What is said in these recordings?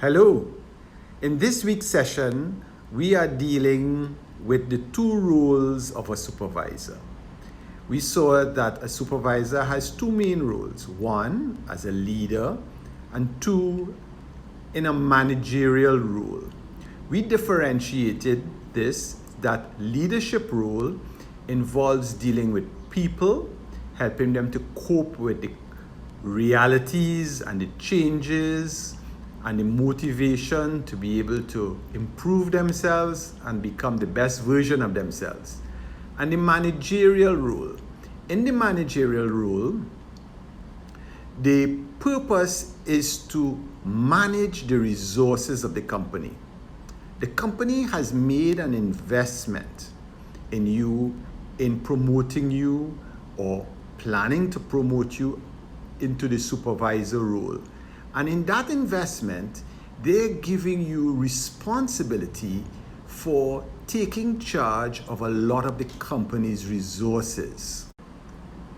Hello. In this week's session, we are dealing with the two roles of a supervisor. We saw that a supervisor has two main roles. One, as a leader, and two, in a managerial role. We differentiated this, that leadership role involves dealing with people, helping them to cope with the realities and the changes and the motivation to be able to improve themselves and become the best version of themselves. And the managerial role. In the managerial role, the purpose is to manage the resources of the company. The company has made an investment in you, in promoting you, or planning to promote you into the supervisor role. And in that investment, they're giving you responsibility for taking charge of a lot of the company's resources.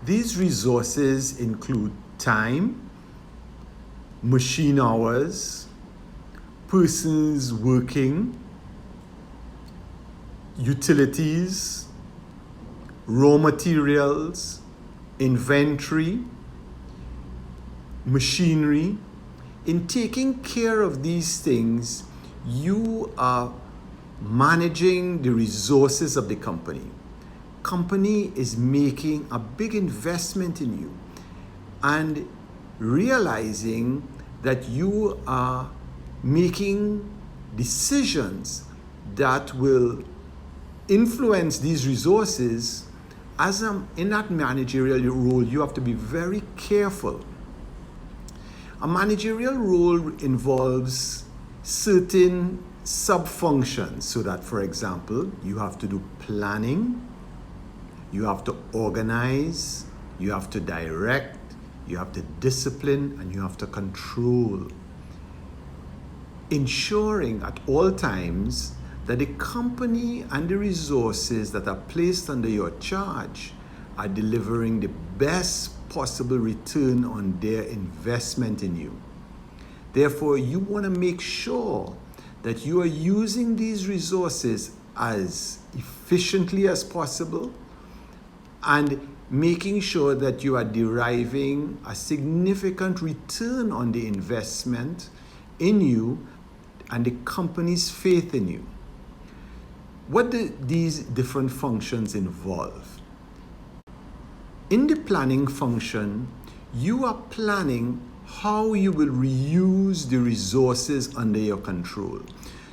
These resources include time, machine hours, persons working, utilities, raw materials, inventory, machinery. In taking care of these things, you are managing the resources of the company. Company is making a big investment in you and realizing that you are making decisions that will influence these resources. In that managerial role, you have to be very careful. A managerial role involves certain sub-functions, so that, for example, you have to do planning, you have to organize, you have to direct, you have to discipline, and you have to control. Ensuring at all times that the company and the resources that are placed under your charge are delivering the best possible return on their investment in you. Therefore, you want to make sure that you are using these resources as efficiently as possible and making sure that you are deriving a significant return on the investment in you and the company's faith in you. What do these different functions involve? In the planning function, you are planning how you will reuse the resources under your control.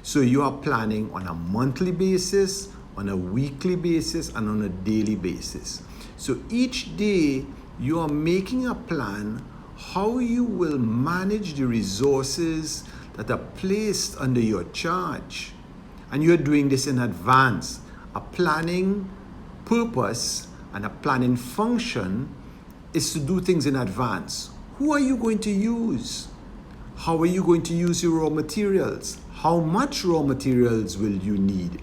So you are planning on a monthly basis, on a weekly basis, and on a daily basis. So each day you are making a plan how you will manage the resources that are placed under your charge. And you're doing this in advance. A planning purpose and a planning function is to do things in advance. Who are you going to use? How are you going to use your raw materials? How much raw materials will you need?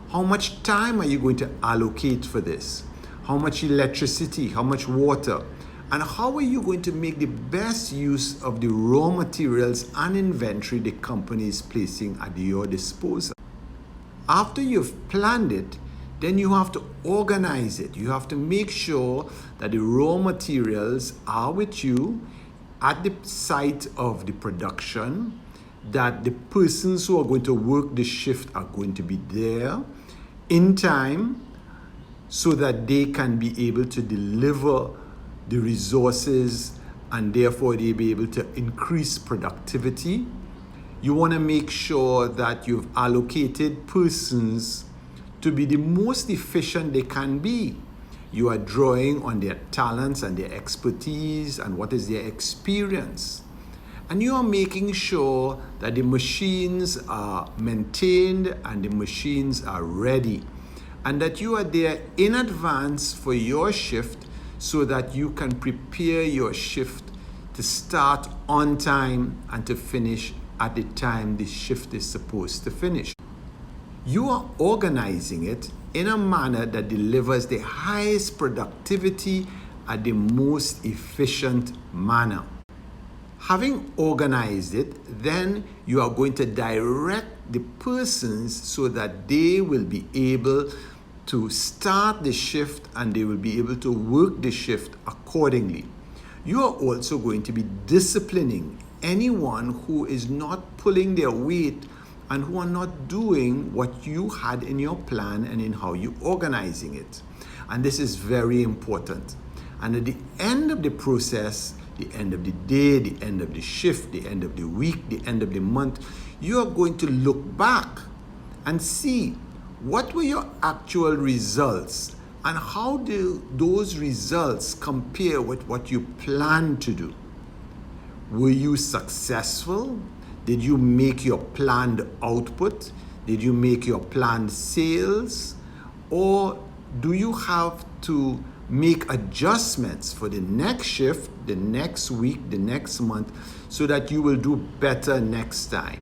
How much time are you going to allocate for this? How much electricity? How much water? And how are you going to make the best use of the raw materials and inventory the company is placing at your disposal? After you've planned it, then you have to organize it. You have to make sure that the raw materials are with you at the site of the production, that the persons who are going to work the shift are going to be there in time so that they can be able to deliver the resources and therefore they'll be able to increase productivity. You want to make sure that you've allocated persons to be the most efficient they can be. You are drawing on their talents and their expertise and what is their experience. And you are making sure that the machines are maintained and the machines are ready. And that you are there in advance for your shift so that you can prepare your shift to start on time and to finish at the time the shift is supposed to finish. You are organizing it in a manner that delivers the highest productivity at the most efficient manner. Having organized it, then you are going to direct the persons so that they will be able to start the shift and they will be able to work the shift accordingly. You are also going to be disciplining anyone who is not pulling their weight and who are not doing what you had in your plan and in how you're organizing it. And this is very important. And at the end of the process, the end of the day, the end of the shift, the end of the week, the end of the month, you are going to look back and see what were your actual results and how do those results compare with what you planned to do. Were you successful? Did you make your planned output? Did you make your planned sales? Or do you have to make adjustments for the next shift, the next week, the next month, so that you will do better next time?